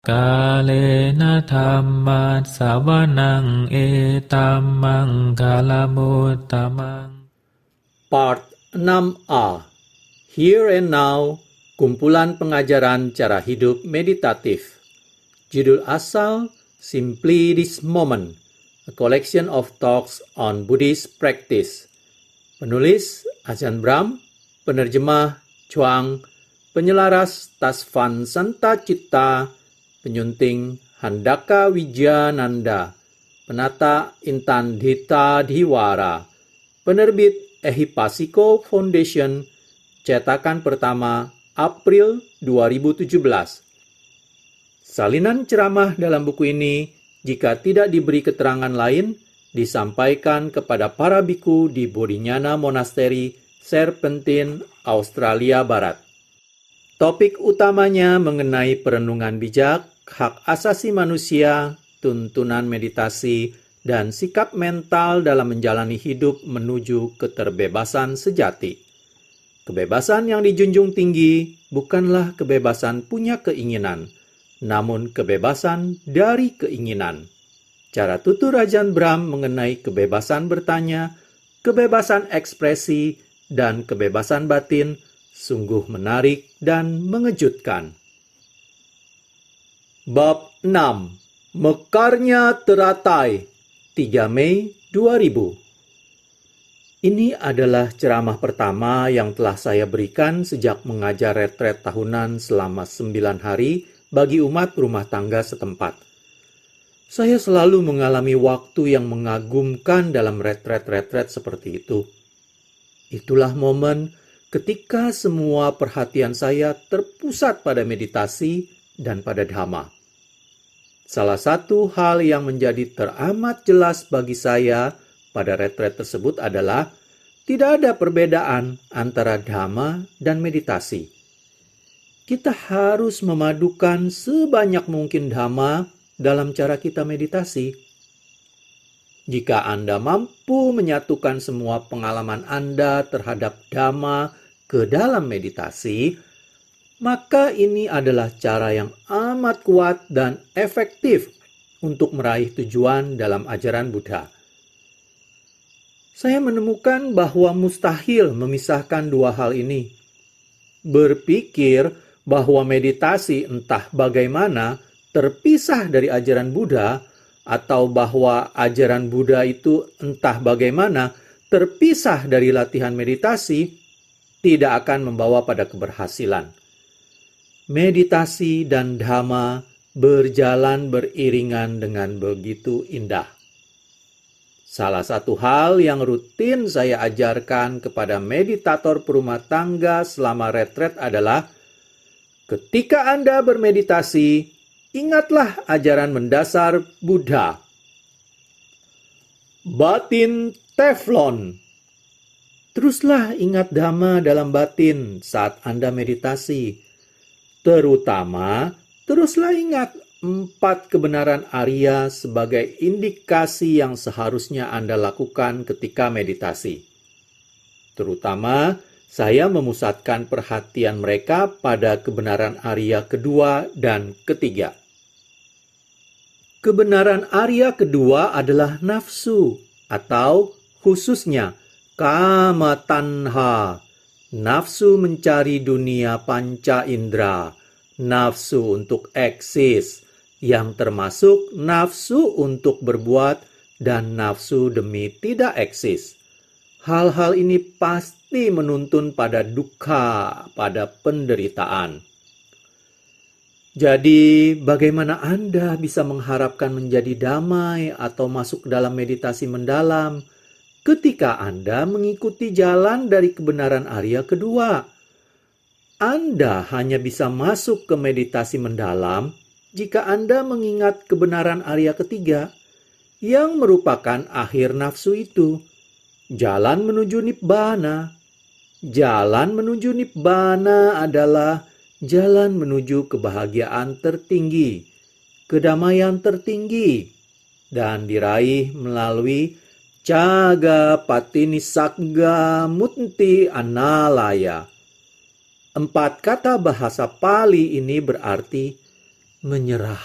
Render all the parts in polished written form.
Kalena dhammat sawanang etamang kalamutamang. Part 6a. Here and Now, kumpulan pengajaran cara hidup meditatif. Judul asal, Simply This Moment, a collection of talks on Buddhist practice. Penulis, Ajahn Brahm, penerjemah, Chuang, penyelaras, Tasvan Santa Citta, penyunting, Handaka Wijananda, penata, Intan Dita Diwara, penerbit, Ehipasiko Foundation, cetakan pertama, April 2017. Salinan ceramah dalam buku ini, jika tidak diberi keterangan lain, disampaikan kepada para biku di Bodhinyana Monastery, Serpentine, Australia Barat. Topik utamanya mengenai perenungan bijak, hak asasi manusia, tuntunan meditasi, dan sikap mental dalam menjalani hidup menuju keterbebasan sejati. Kebebasan yang dijunjung tinggi bukanlah kebebasan punya keinginan, namun kebebasan dari keinginan. Cara tutur Ajahn Brahm mengenai kebebasan bertanya, kebebasan ekspresi, dan kebebasan batin sungguh menarik dan mengejutkan. Bab 6. Mekarnya teratai, 3 Mei 2000. Ini adalah ceramah pertama yang telah saya berikan sejak mengajar retret tahunan selama 9 hari bagi umat rumah tangga setempat. Saya selalu mengalami waktu yang mengagumkan dalam retret-retret seperti itu. Itulah momen ketika semua perhatian saya terpusat pada meditasi dan pada dhamma. Salah satu hal yang menjadi teramat jelas bagi saya pada retret tersebut adalah tidak ada perbedaan antara dhamma dan meditasi. Kita harus memadukan sebanyak mungkin dhamma dalam cara kita meditasi. Jika Anda mampu menyatukan semua pengalaman Anda terhadap dhamma ke dalam meditasi, maka ini adalah cara yang amat kuat dan efektif untuk meraih tujuan dalam ajaran Buddha. Saya menemukan bahwa mustahil memisahkan dua hal ini. Berpikir bahwa meditasi entah bagaimana terpisah dari ajaran Buddha, atau bahwa ajaran Buddha itu entah bagaimana terpisah dari latihan meditasi, tidak akan membawa pada keberhasilan. Meditasi dan dhamma berjalan beriringan dengan begitu indah. Salah satu hal yang rutin saya ajarkan kepada meditator perumah tangga selama retret adalah ketika Anda bermeditasi, ingatlah ajaran mendasar Buddha. Batin Teflon. Teruslah ingat dhamma dalam batin saat Anda meditasi. Terutama, teruslah ingat 4 kebenaran Arya sebagai indikasi yang seharusnya Anda lakukan ketika meditasi. Terutama, saya memusatkan perhatian mereka pada kebenaran Arya kedua dan ketiga. Kebenaran Arya kedua adalah nafsu, atau khususnya kama tanha. Nafsu mencari dunia panca indera, nafsu untuk eksis, yang termasuk nafsu untuk berbuat dan nafsu demi tidak eksis. Hal-hal ini pasti menuntun pada dukkha, pada penderitaan. Jadi, bagaimana Anda bisa mengharapkan menjadi damai atau masuk dalam meditasi mendalam ketika Anda mengikuti jalan dari kebenaran Arya kedua? Anda hanya bisa masuk ke meditasi mendalam jika Anda mengingat kebenaran Arya ketiga, yang merupakan akhir nafsu itu. Jalan menuju Nibbana. Jalan menuju Nibbana adalah jalan menuju kebahagiaan tertinggi, kedamaian tertinggi, dan diraih melalui Caga Patinisagga Munti Analaya. 4 kata bahasa Pali ini berarti menyerah.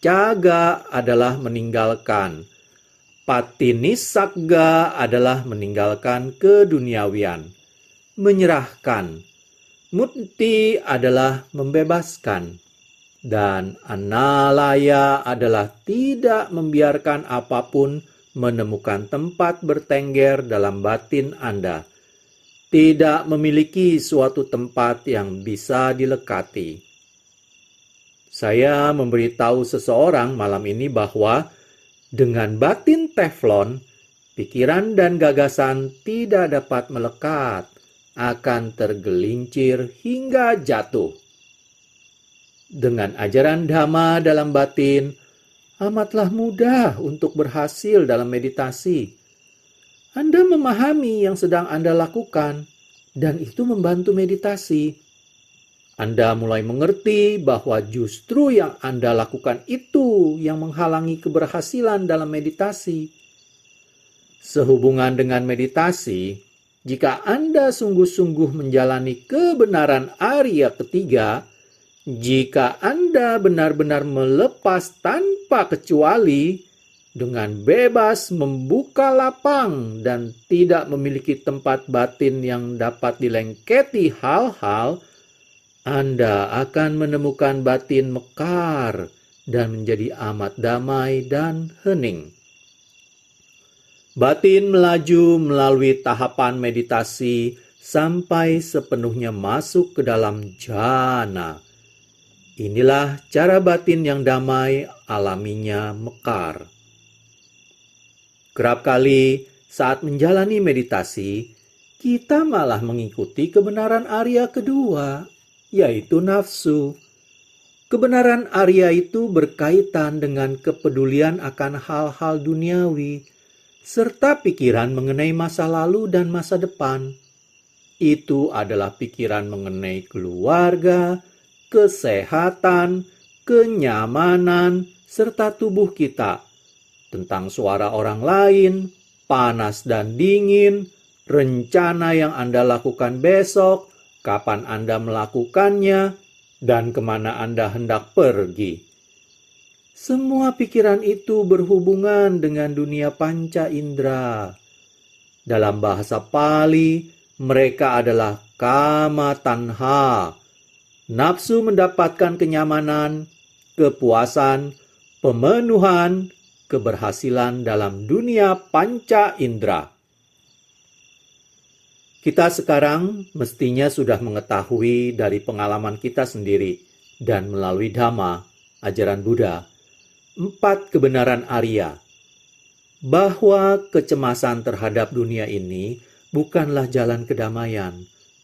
Caga adalah meninggalkan. Patinisagga adalah meninggalkan keduniawian, menyerahkan. Mutti adalah membebaskan. Dan analaya adalah tidak membiarkan apapun menemukan tempat bertengger dalam batin Anda. Tidak memiliki suatu tempat yang bisa dilekati. Saya memberitahu seseorang malam ini bahwa dengan batin teflon, pikiran dan gagasan tidak dapat melekat, akan tergelincir hingga jatuh. Dengan ajaran Dhamma dalam batin, amatlah mudah untuk berhasil dalam meditasi. Anda memahami yang sedang Anda lakukan, dan itu membantu meditasi. Anda mulai mengerti bahwa justru yang Anda lakukan itu yang menghalangi keberhasilan dalam meditasi. Sehubungan dengan meditasi, jika Anda sungguh-sungguh menjalani kebenaran Arya ketiga, jika Anda benar-benar melepas tanpa kecuali, dengan bebas membuka lapang dan tidak memiliki tempat batin yang dapat dilengketi hal-hal, Anda akan menemukan batin mekar dan menjadi amat damai dan hening. Batin melaju melalui tahapan meditasi sampai sepenuhnya masuk ke dalam jhana. Inilah cara batin yang damai, alaminya mekar. Kerap kali saat menjalani meditasi, kita malah mengikuti kebenaran Arya kedua, yaitu nafsu. Kebenaran Arya itu berkaitan dengan kepedulian akan hal-hal duniawi, serta pikiran mengenai masa lalu dan masa depan. Itu adalah pikiran mengenai keluarga, kesehatan, kenyamanan, serta tubuh kita, tentang suara orang lain, panas dan dingin, rencana yang Anda lakukan besok, kapan Anda melakukannya, dan kemana Anda hendak pergi. Semua pikiran itu berhubungan dengan dunia panca indera. Dalam bahasa Pali, mereka adalah kama tanha. Nafsu mendapatkan kenyamanan, kepuasan, pemenuhan, keberhasilan dalam dunia panca indera. Kita sekarang mestinya sudah mengetahui dari pengalaman kita sendiri dan melalui Dhamma, ajaran Buddha, 4 kebenaran Arya, bahwa kecemasan terhadap dunia ini bukanlah jalan kedamaian,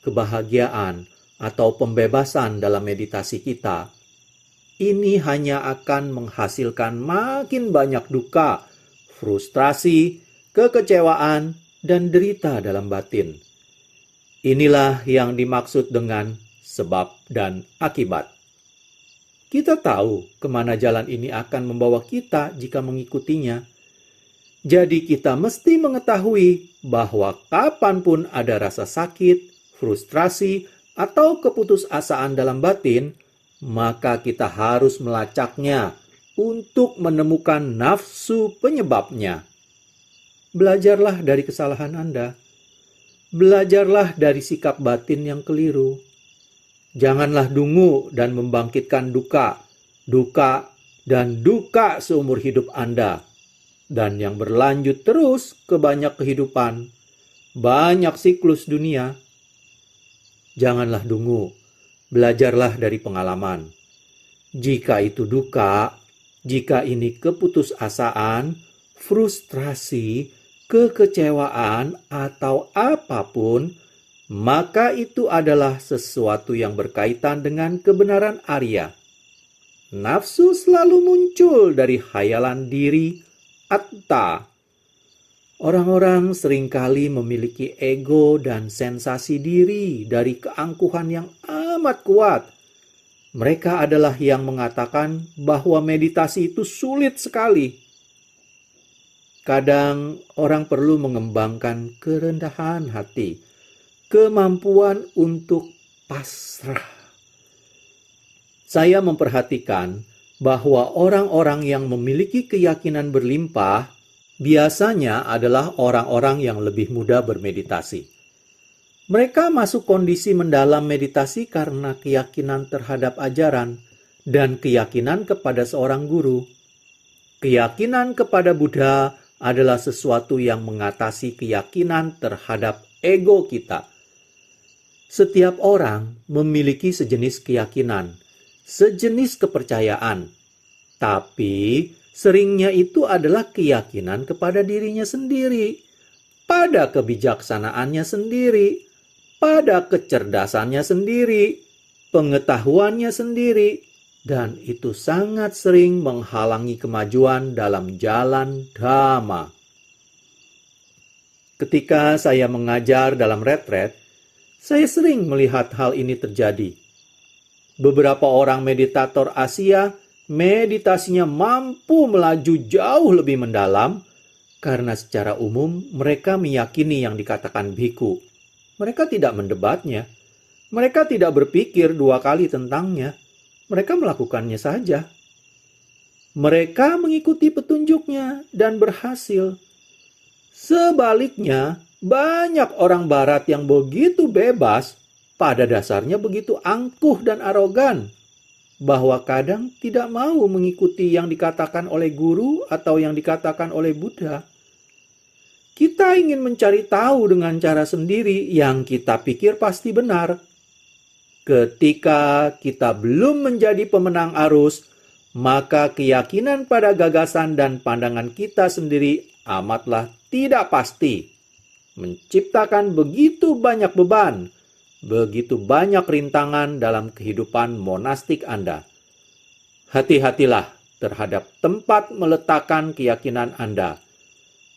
kebahagiaan, atau pembebasan dalam meditasi kita. Ini hanya akan menghasilkan makin banyak duka, frustrasi, kekecewaan, dan derita dalam batin. Inilah yang dimaksud dengan sebab dan akibat. Kita tahu kemana jalan ini akan membawa kita jika mengikutinya. Jadi kita mesti mengetahui bahwa kapanpun ada rasa sakit, frustrasi, atau keputusasaan dalam batin, maka kita harus melacaknya untuk menemukan nafsu penyebabnya. Belajarlah dari kesalahan Anda. Belajarlah dari sikap batin yang keliru. Janganlah dungu dan membangkitkan duka, dan duka seumur hidup Anda, dan yang berlanjut terus ke banyak kehidupan, banyak siklus dunia. Janganlah dungu, belajarlah dari pengalaman. Jika itu duka, jika ini keputusasaan, frustrasi, kekecewaan, atau apapun, maka itu adalah sesuatu yang berkaitan dengan kebenaran Arya. Nafsu selalu muncul dari khayalan diri, atta. Orang-orang seringkali memiliki ego dan sensasi diri dari keangkuhan yang amat kuat. Mereka adalah yang mengatakan bahwa meditasi itu sulit sekali. Kadang orang perlu mengembangkan kerendahan hati, kemampuan untuk pasrah. saya memperhatikan bahwa orang-orang yang memiliki keyakinan berlimpah biasanya adalah orang-orang yang lebih mudah bermeditasi. Mereka masuk kondisi mendalam meditasi karena keyakinan terhadap ajaran dan keyakinan kepada seorang guru. Keyakinan kepada Buddha adalah sesuatu yang mengatasi keyakinan terhadap ego kita. Setiap orang memiliki sejenis keyakinan, sejenis kepercayaan, tapi seringnya itu adalah keyakinan kepada dirinya sendiri, pada kebijaksanaannya sendiri, pada kecerdasannya sendiri, pengetahuannya sendiri, dan itu sangat sering menghalangi kemajuan dalam jalan Dhamma. Ketika saya mengajar dalam retret, saya sering melihat hal ini terjadi. Beberapa orang meditator Asia, meditasinya mampu melaju jauh lebih mendalam, karena secara umum mereka meyakini yang dikatakan biku. Mereka tidak mendebatnya. Mereka tidak berpikir dua kali tentangnya. Mereka melakukannya saja. Mereka mengikuti petunjuknya dan berhasil. Sebaliknya, banyak orang barat yang begitu bebas, pada dasarnya begitu angkuh dan arogan, bahwa kadang tidak mau mengikuti yang dikatakan oleh guru atau yang dikatakan oleh Buddha. Kita ingin mencari tahu dengan cara sendiri yang kita pikir pasti benar. Ketika kita belum menjadi pemenang arus, maka keyakinan pada gagasan dan pandangan kita sendiri amatlah tidak pasti. Menciptakan begitu banyak beban, begitu banyak rintangan dalam kehidupan monastik Anda. Hati-hatilah terhadap tempat meletakkan keyakinan Anda.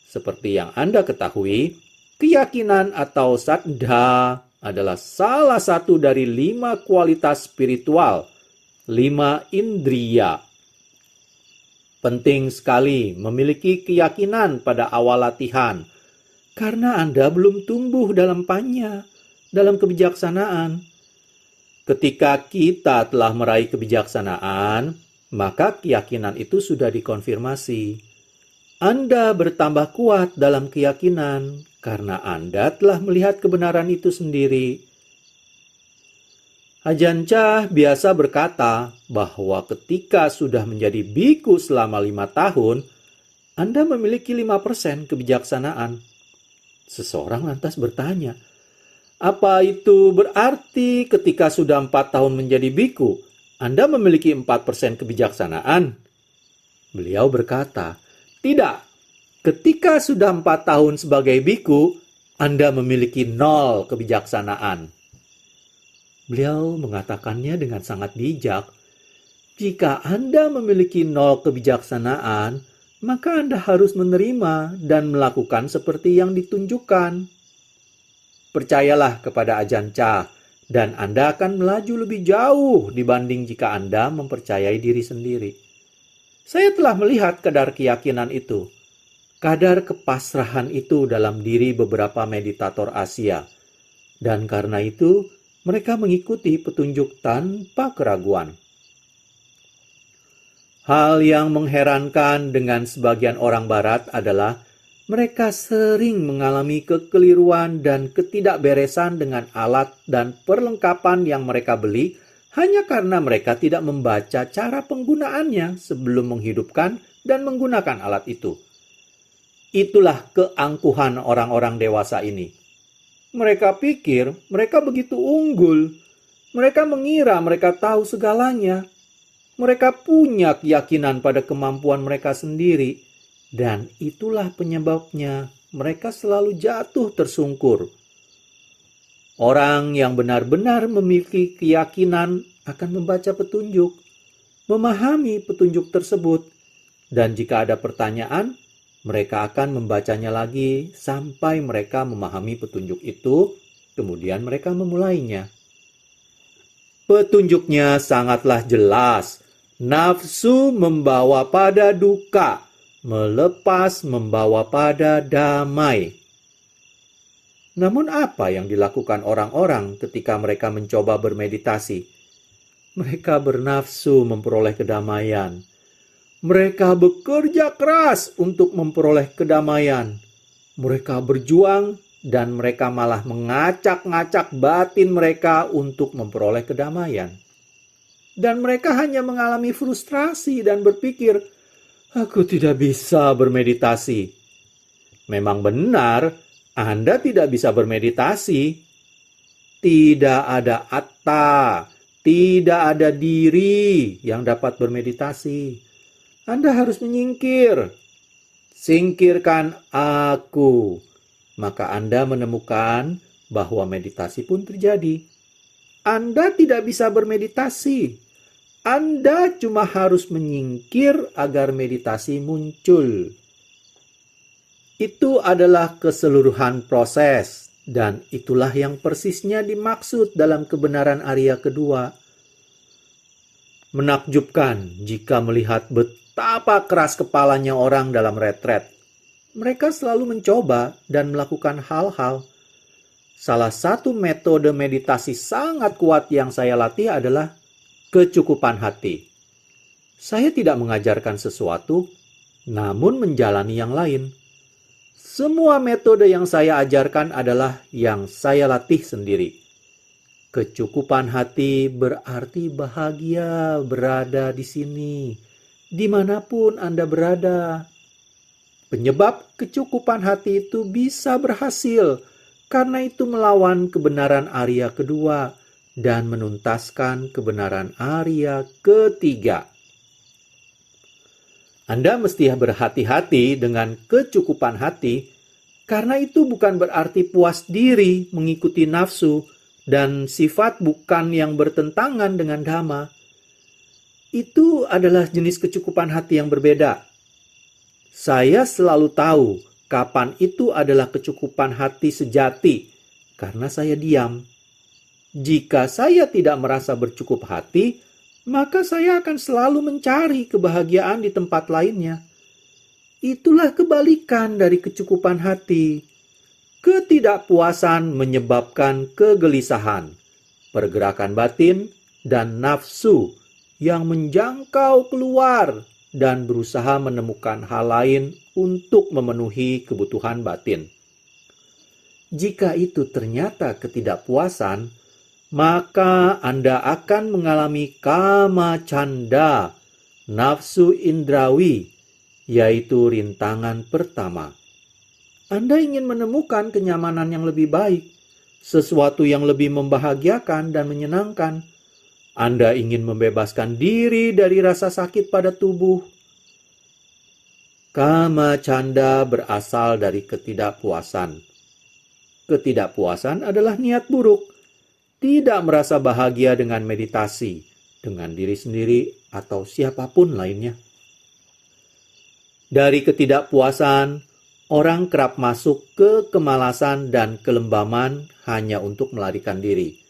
Seperti yang Anda ketahui, keyakinan atau saddha adalah salah satu dari 5 kualitas spiritual, 5 indriya. Penting sekali memiliki keyakinan pada awal latihan, karena Anda belum tumbuh dalam panya, dalam kebijaksanaan. Ketika kita telah meraih kebijaksanaan, maka keyakinan itu sudah dikonfirmasi. Anda bertambah kuat dalam keyakinan, karena Anda telah melihat kebenaran itu sendiri. Ajahn Chah biasa berkata bahwa ketika sudah menjadi biku selama 5 tahun, Anda memiliki 5% kebijaksanaan. Seseorang lantas bertanya, apa itu berarti ketika sudah 4 tahun menjadi biku, Anda memiliki 4% kebijaksanaan? Beliau berkata, tidak. Ketika sudah 4 tahun sebagai biku, Anda memiliki 0 kebijaksanaan. Beliau mengatakannya dengan sangat bijak. Jika Anda memiliki 0 kebijaksanaan, maka Anda harus menerima dan melakukan seperti yang ditunjukkan. Percayalah kepada Ajahn Chah, dan Anda akan melaju lebih jauh dibanding jika Anda mempercayai diri sendiri. Saya telah melihat kadar keyakinan itu. Kadar kepasrahan itu dalam diri beberapa meditator Asia. Dan karena itu, mereka mengikuti petunjuk tanpa keraguan. Hal yang mengherankan dengan sebagian orang barat adalah mereka sering mengalami kekeliruan dan ketidakberesan dengan alat dan perlengkapan yang mereka beli hanya karena mereka tidak membaca cara penggunaannya sebelum menghidupkan dan menggunakan alat itu. Itulah keangkuhan orang-orang dewasa ini. Mereka pikir mereka begitu unggul. Mereka mengira mereka tahu segalanya. Mereka punya keyakinan pada kemampuan mereka sendiri. Dan itulah penyebabnya mereka selalu jatuh tersungkur. Orang yang benar-benar memiliki keyakinan akan membaca petunjuk, memahami petunjuk tersebut. Dan jika ada pertanyaan, mereka akan membacanya lagi sampai mereka memahami petunjuk itu, kemudian mereka memulainya. Petunjuknya sangatlah jelas. Nafsu membawa pada duka, melepas membawa pada damai. Namun apa yang dilakukan orang-orang ketika mereka mencoba bermeditasi? Mereka bernafsu memperoleh kedamaian. Mereka bekerja keras untuk memperoleh kedamaian. Mereka berjuang dan mereka malah mengacak-ngacak batin mereka untuk memperoleh kedamaian. Dan mereka hanya mengalami frustrasi dan berpikir, "Aku tidak bisa bermeditasi." Memang benar, Anda tidak bisa bermeditasi. Tidak ada atta, tidak ada diri yang dapat bermeditasi. Anda harus menyingkir. Singkirkan aku. Maka Anda menemukan bahwa meditasi pun terjadi. Anda tidak bisa bermeditasi. Anda cuma harus menyingkir agar meditasi muncul. Itu adalah keseluruhan proses, dan itulah yang persisnya dimaksud dalam kebenaran Arya kedua. Menakjubkan jika melihat betapa keras kepalanya orang dalam retret. Mereka selalu mencoba dan melakukan hal-hal. Salah satu metode meditasi sangat kuat yang saya latih adalah kecukupan hati. Saya tidak mengajarkan sesuatu, namun menjalani yang lain. Semua metode yang saya ajarkan adalah yang saya latih sendiri. Kecukupan hati berarti bahagia berada di sini, dimanapun Anda berada. Penyebab kecukupan hati itu bisa berhasil, karena itu melawan kebenaran Arya kedua dan menuntaskan kebenaran Arya ketiga. Anda mesti berhati-hati dengan kecukupan hati, karena itu bukan berarti puas diri mengikuti nafsu dan sifat bukan yang bertentangan dengan dhamma. Itu adalah jenis kecukupan hati yang berbeda. Saya selalu tahu kapan itu adalah kecukupan hati sejati, karena saya diam. Jika saya tidak merasa bercukup hati, maka saya akan selalu mencari kebahagiaan di tempat lainnya. Itulah kebalikan dari kecukupan hati. Ketidakpuasan menyebabkan kegelisahan, pergerakan batin, dan nafsu yang menjangkau keluar dan berusaha menemukan hal lain untuk memenuhi kebutuhan batin. Jika itu ternyata ketidakpuasan, maka Anda akan mengalami kama canda, nafsu indrawi, yaitu rintangan pertama. Anda ingin menemukan kenyamanan yang lebih baik, sesuatu yang lebih membahagiakan dan menyenangkan. Anda ingin membebaskan diri dari rasa sakit pada tubuh. Kama canda berasal dari ketidakpuasan. Ketidakpuasan adalah niat buruk. Tidak merasa bahagia dengan meditasi, dengan diri sendiri atau siapapun lainnya. Dari ketidakpuasan, orang kerap masuk ke kemalasan dan kelembaman hanya untuk melarikan diri.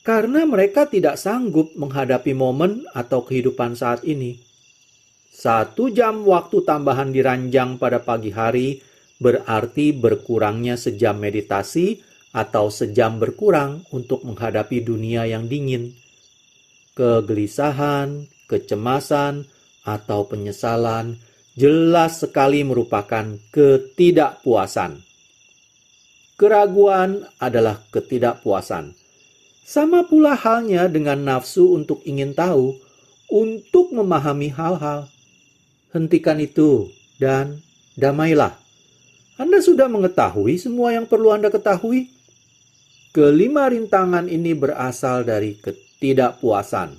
Karena mereka tidak sanggup menghadapi momen atau kehidupan saat ini. 1 jam waktu tambahan diranjang pada pagi hari berarti berkurangnya sejam meditasi atau sejam berkurang untuk menghadapi dunia yang dingin. Kegelisahan, kecemasan, atau penyesalan jelas sekali merupakan ketidakpuasan. Keraguan adalah ketidakpuasan. Sama pula halnya dengan nafsu untuk ingin tahu, untuk memahami hal-hal. Hentikan itu dan damailah. Anda sudah mengetahui semua yang perlu Anda ketahui. Kelima rintangan ini berasal dari ketidakpuasan.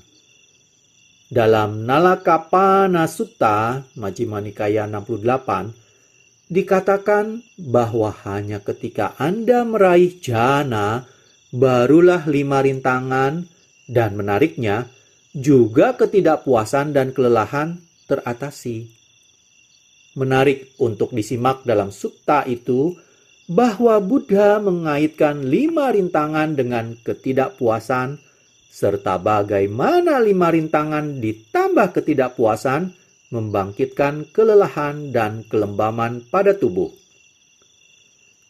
Dalam Nalakapana Sutta, Majjhima Nikaya 68, dikatakan bahwa hanya ketika Anda meraih jhana, barulah 5 rintangan, dan menariknya, juga ketidakpuasan dan kelelahan teratasi. Menarik untuk disimak dalam sutta itu, bahwa Buddha mengaitkan 5 rintangan dengan ketidakpuasan, serta bagaimana 5 rintangan ditambah ketidakpuasan membangkitkan kelelahan dan kelembaman pada tubuh.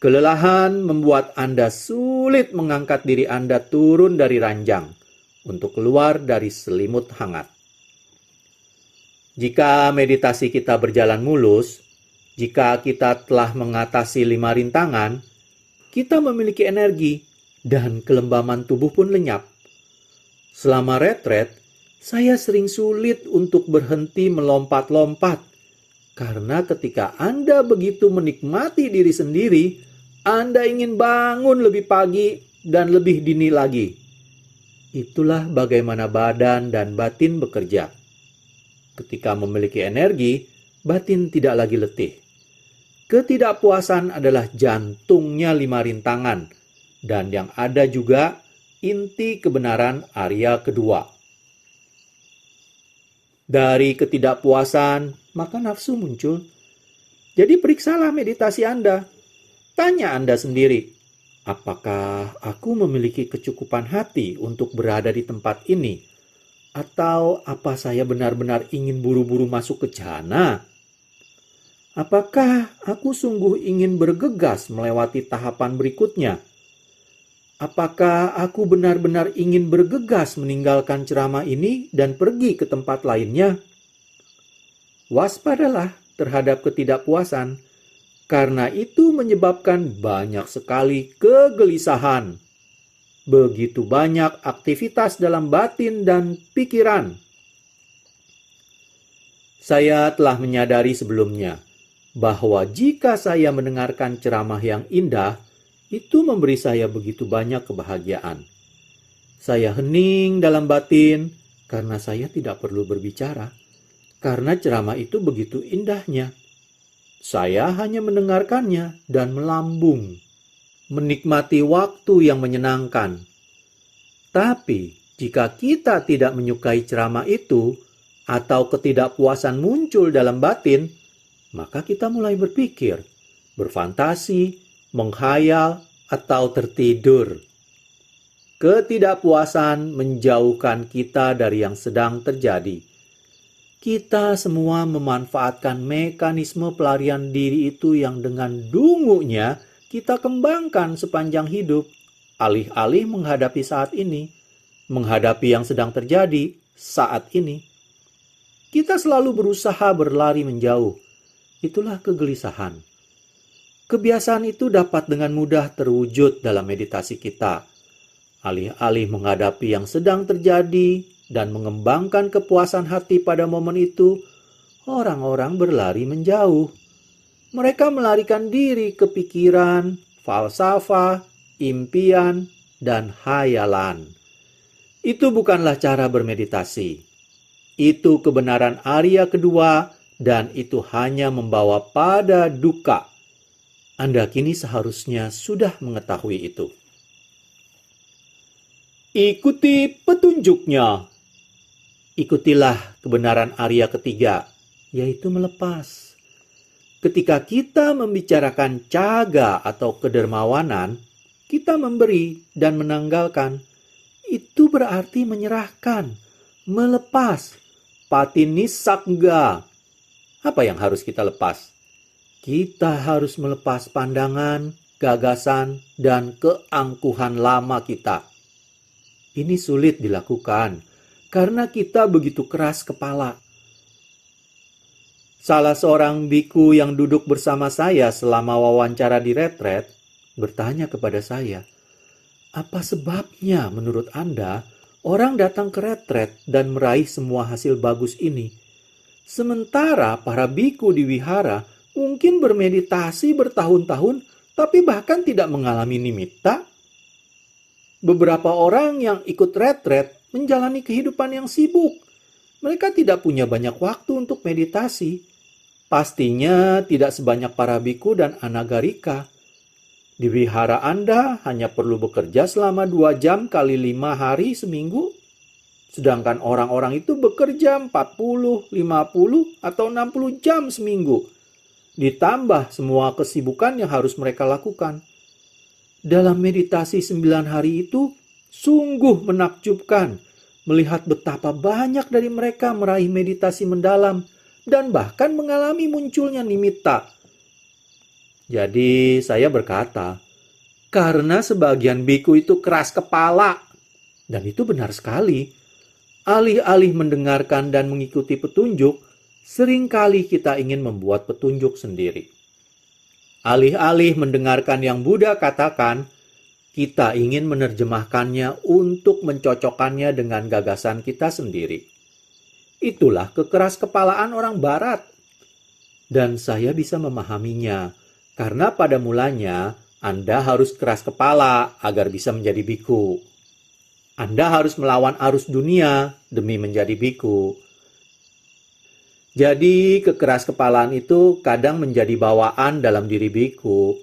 Kelelahan membuat Anda sulit mengangkat diri Anda turun dari ranjang untuk keluar dari selimut hangat. Jika meditasi kita berjalan mulus, jika kita telah mengatasi 5 rintangan, kita memiliki energi dan kelembaman tubuh pun lenyap. Selama retret, saya sering sulit untuk berhenti melompat-lompat. Karena ketika Anda begitu menikmati diri sendiri, Anda ingin bangun lebih pagi dan lebih dini lagi. Itulah bagaimana badan dan batin bekerja. Ketika memiliki energi, batin tidak lagi letih. Ketidakpuasan adalah jantungnya 5 rintangan, dan yang ada juga inti kebenaran Arya kedua. Dari ketidakpuasan, maka nafsu muncul. Jadi periksalah meditasi Anda. Tanya Anda sendiri, apakah aku memiliki kecukupan hati untuk berada di tempat ini? Atau apa saya benar-benar ingin buru-buru masuk ke jana? Apakah aku sungguh ingin bergegas melewati tahapan berikutnya? Apakah aku benar-benar ingin bergegas meninggalkan ceramah ini dan pergi ke tempat lainnya? Waspadalah terhadap ketidakpuasan, karena itu menyebabkan banyak sekali kegelisahan. Begitu banyak aktivitas dalam batin dan pikiran. Saya telah menyadari sebelumnya bahwa jika saya mendengarkan ceramah yang indah, itu memberi saya begitu banyak kebahagiaan. Saya hening dalam batin karena saya tidak perlu berbicara, karena ceramah itu begitu indahnya. Saya hanya mendengarkannya dan melambung, menikmati waktu yang menyenangkan. Tapi jika kita tidak menyukai ceramah itu, atau ketidakpuasan muncul dalam batin, maka kita mulai berpikir, berfantasi, menghayal, atau tertidur. Ketidakpuasan menjauhkan kita dari yang sedang terjadi. Kita semua memanfaatkan mekanisme pelarian diri itu yang dengan dungunya kita kembangkan sepanjang hidup, alih-alih menghadapi saat ini, menghadapi yang sedang terjadi saat ini. Kita selalu berusaha berlari menjauh. Itulah kegelisahan. Kebiasaan itu dapat dengan mudah terwujud dalam meditasi kita. Alih-alih menghadapi yang sedang terjadi dan mengembangkan kepuasan hati pada momen itu, orang-orang berlari menjauh. Mereka melarikan diri ke pikiran, falsafah, impian, dan hayalan. Itu bukanlah cara bermeditasi. Itu kebenaran Arya kedua, dan itu hanya membawa pada duka. Anda kini seharusnya sudah mengetahui itu. Ikuti petunjuknya. Ikutilah kebenaran Arya ketiga, yaitu melepas. Ketika kita membicarakan caga atau kedermawanan, kita memberi dan menanggalkan. Itu berarti menyerahkan, melepas. Patinisakga. Apa yang harus kita lepas? Kita harus melepas pandangan, gagasan, dan keangkuhan lama kita. Ini sulit dilakukan karena kita begitu keras kepala. Salah seorang biku yang duduk bersama saya selama wawancara di retret bertanya kepada saya, apa sebabnya menurut Anda orang datang ke retret dan meraih semua hasil bagus ini? Sementara para biku di wihara mungkin bermeditasi bertahun-tahun, tapi bahkan tidak mengalami nimitta. Beberapa orang yang ikut retret menjalani kehidupan yang sibuk. Mereka tidak punya banyak waktu untuk meditasi. Pastinya tidak sebanyak para biku dan anagarika. Di wihara Anda hanya perlu bekerja selama 2 jam kali 5 hari seminggu. Sedangkan orang-orang itu bekerja 40, 50, atau 60 jam seminggu. Ditambah semua kesibukan yang harus mereka lakukan. Dalam meditasi 9 hari itu, sungguh menakjubkan melihat betapa banyak dari mereka meraih meditasi mendalam dan bahkan mengalami munculnya nimitta. Jadi saya berkata, karena sebagian biku itu keras kepala, Dan itu benar sekali. Alih-alih mendengarkan dan mengikuti petunjuk, seringkali kita ingin membuat petunjuk sendiri. Alih-alih mendengarkan yang Buddha katakan, kita ingin menerjemahkannya untuk mencocokkannya dengan gagasan kita sendiri. Itulah kekeraskepalaan orang Barat. Dan saya bisa memahaminya, karena pada mulanya Anda harus keras kepala agar bisa menjadi biku. Anda harus melawan arus dunia demi menjadi biku. Jadi kekeraskepalaan itu kadang menjadi bawaan dalam diri biku.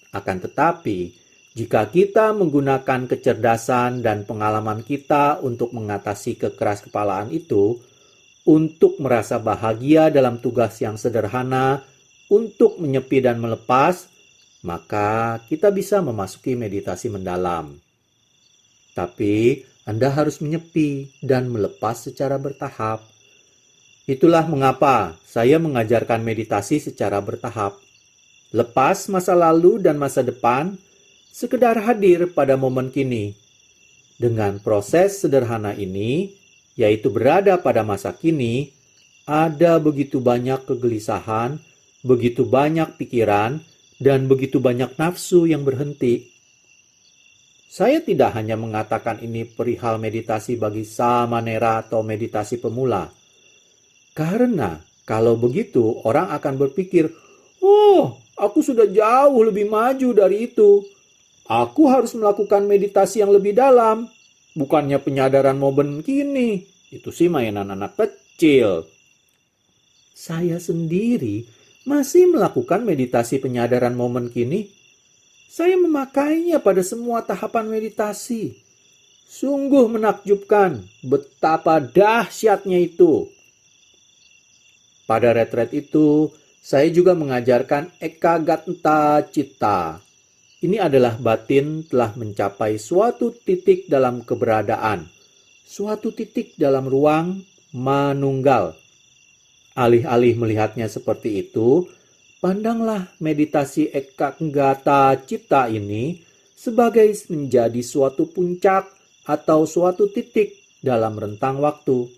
Akan tetapi, jika kita menggunakan kecerdasan dan pengalaman kita untuk mengatasi kekeraskepalaan itu, untuk merasa bahagia dalam tugas yang sederhana, untuk menyepi dan melepas, maka kita bisa memasuki meditasi mendalam. Tapi Anda harus menyepi dan melepas secara bertahap. Itulah mengapa saya mengajarkan meditasi secara bertahap. Lepas masa lalu dan masa depan, sekedar hadir pada momen kini. Dengan proses sederhana ini, yaitu berada pada masa kini, ada begitu banyak kegelisahan, begitu banyak pikiran, dan begitu banyak nafsu yang berhenti. Saya tidak hanya mengatakan ini perihal meditasi bagi samanera atau meditasi pemula. Karena kalau begitu orang akan berpikir, "Oh, aku sudah jauh lebih maju dari itu. Aku harus melakukan meditasi yang lebih dalam. Bukannya penyadaran momen kini. Itu sih mainan anak kecil." Saya sendiri masih melakukan meditasi penyadaran momen kini. Saya memakainya pada semua tahapan meditasi. Sungguh menakjubkan betapa dahsyatnya itu. Pada retret itu, saya juga mengajarkan Ekagata Citta. Ini adalah batin telah mencapai suatu titik dalam keberadaan, suatu titik dalam ruang manunggal. Alih-alih melihatnya seperti itu, pandanglah meditasi Ekagata Citta ini sebagai menjadi suatu puncak atau suatu titik dalam rentang waktu.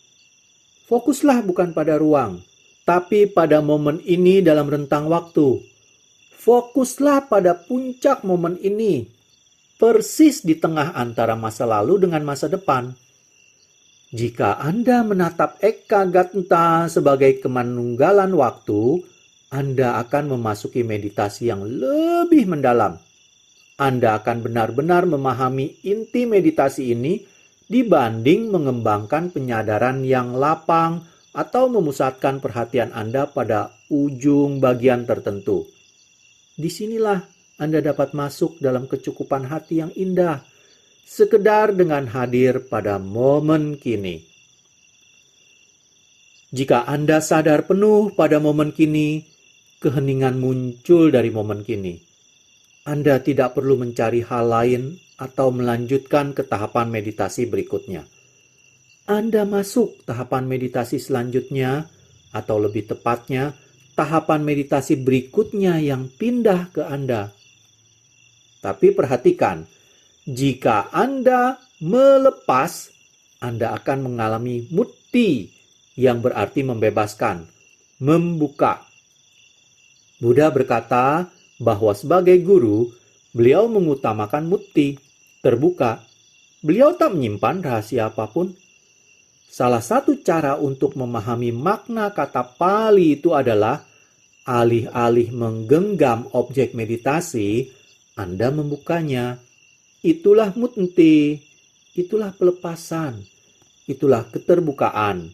Fokuslah bukan pada ruang, tapi pada momen ini dalam rentang waktu. Fokuslah pada puncak momen ini, persis di tengah antara masa lalu dengan masa depan. Jika Anda menatap Ekagata sebagai kemanunggalan waktu, Anda akan memasuki meditasi yang lebih mendalam. Anda akan benar-benar memahami inti meditasi ini dibanding mengembangkan penyadaran yang lapang atau memusatkan perhatian Anda pada ujung bagian tertentu. Disinilah Anda dapat masuk dalam kecukupan hati yang indah, sekedar dengan hadir pada momen kini. Jika Anda sadar penuh pada momen kini, keheningan muncul dari momen kini. Anda tidak perlu mencari hal lain atau melanjutkan ke tahapan meditasi berikutnya. Anda masuk tahapan meditasi selanjutnya, atau lebih tepatnya, tahapan meditasi berikutnya yang pindah ke Anda. Tapi perhatikan, jika Anda melepas, Anda akan mengalami mutti, yang berarti membebaskan, membuka. Buddha berkata bahwa sebagai guru, beliau mengutamakan mutti, terbuka. Beliau tak menyimpan rahasia apapun. Salah satu cara untuk memahami makna kata Pali itu adalah alih-alih menggenggam objek meditasi, Anda membukanya. Itulah mutti, itulah pelepasan, itulah keterbukaan.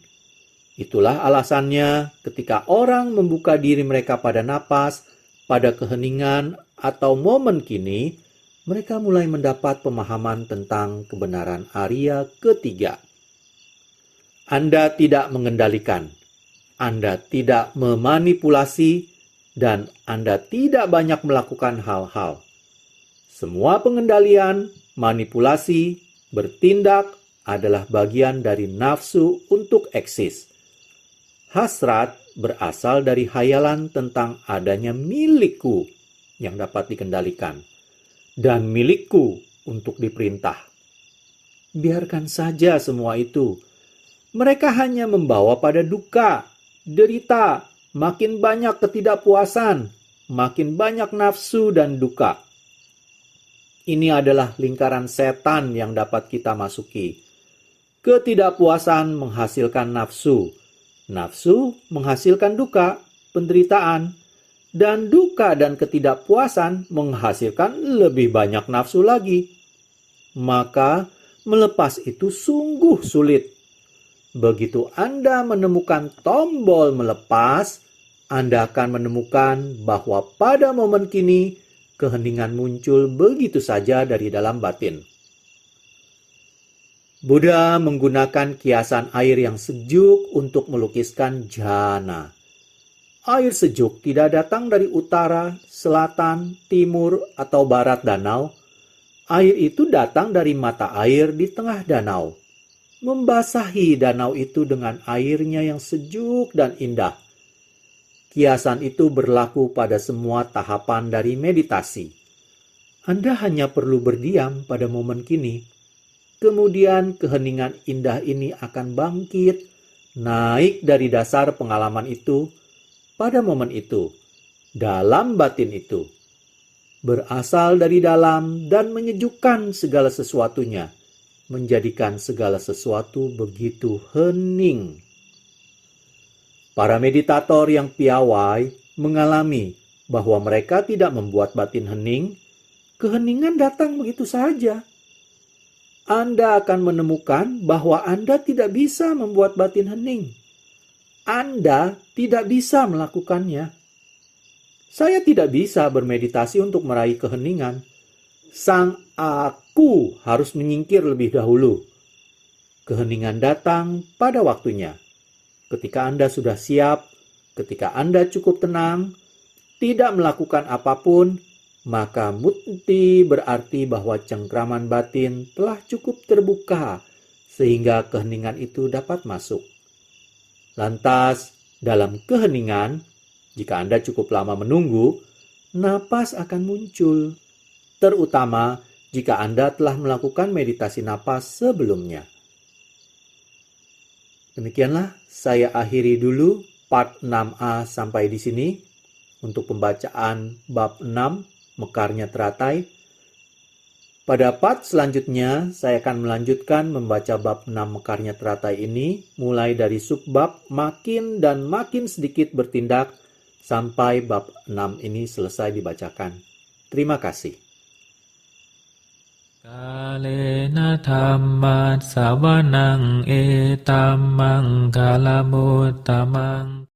Itulah alasannya ketika orang membuka diri mereka pada napas, pada keheningan atau momen kini, mereka mulai mendapat pemahaman tentang kebenaran Arya ketiga. Anda tidak mengendalikan, Anda tidak memanipulasi, dan Anda tidak banyak melakukan hal-hal. Semua pengendalian, manipulasi, bertindak adalah bagian dari nafsu untuk eksis. Hasrat berasal dari hayalan tentang adanya milikku yang dapat dikendalikan dan milikku untuk diperintah. Biarkan saja semua itu. Mereka hanya membawa pada duka, derita, makin banyak ketidakpuasan, makin banyak nafsu dan duka. Ini adalah lingkaran setan yang dapat kita masuki. Ketidakpuasan menghasilkan nafsu. Nafsu menghasilkan duka, penderitaan. Dan duka dan ketidakpuasan menghasilkan lebih banyak nafsu lagi. Maka melepas itu sungguh sulit. Begitu Anda menemukan tombol melepas, Anda akan menemukan bahwa pada momen kini keheningan muncul begitu saja dari dalam batin. Buddha menggunakan kiasan air yang sejuk untuk melukiskan jhana. Air sejuk tidak datang dari utara, selatan, timur, atau barat danau. Air itu datang dari mata air di tengah danau, membasahi danau itu dengan airnya yang sejuk dan indah. Kiasan itu berlaku pada semua tahapan dari meditasi. Anda hanya perlu berdiam pada momen kini. Kemudian keheningan indah ini akan bangkit, naik dari dasar pengalaman itu, pada momen itu, dalam batin itu. Berasal dari dalam dan menyejukkan segala sesuatunya, menjadikan segala sesuatu begitu hening. Para meditator yang piawai mengalami bahwa mereka tidak membuat batin hening, keheningan datang begitu saja. Anda akan menemukan bahwa Anda tidak bisa membuat batin hening. Anda tidak bisa melakukannya. Saya tidak bisa bermeditasi untuk meraih keheningan. Sang aku harus menyingkir lebih dahulu. Keheningan datang pada waktunya. Ketika Anda sudah siap, ketika Anda cukup tenang, tidak melakukan apapun, maka mukti berarti bahwa cengkraman batin telah cukup terbuka sehingga keheningan itu dapat masuk. Lantas, dalam keheningan, jika Anda cukup lama menunggu, napas akan muncul, terutama jika Anda telah melakukan meditasi napas sebelumnya. Demikianlah saya akhiri dulu part 6a sampai di sini untuk pembacaan bab 6 mekarnya teratai. Pada part selanjutnya saya akan melanjutkan membaca bab 6 mekarnya teratai ini mulai dari subbab makin dan makin sedikit bertindak sampai bab 6 ini selesai dibacakan. Terima kasih. Kalena dhamma savanang etammang kalamuttamang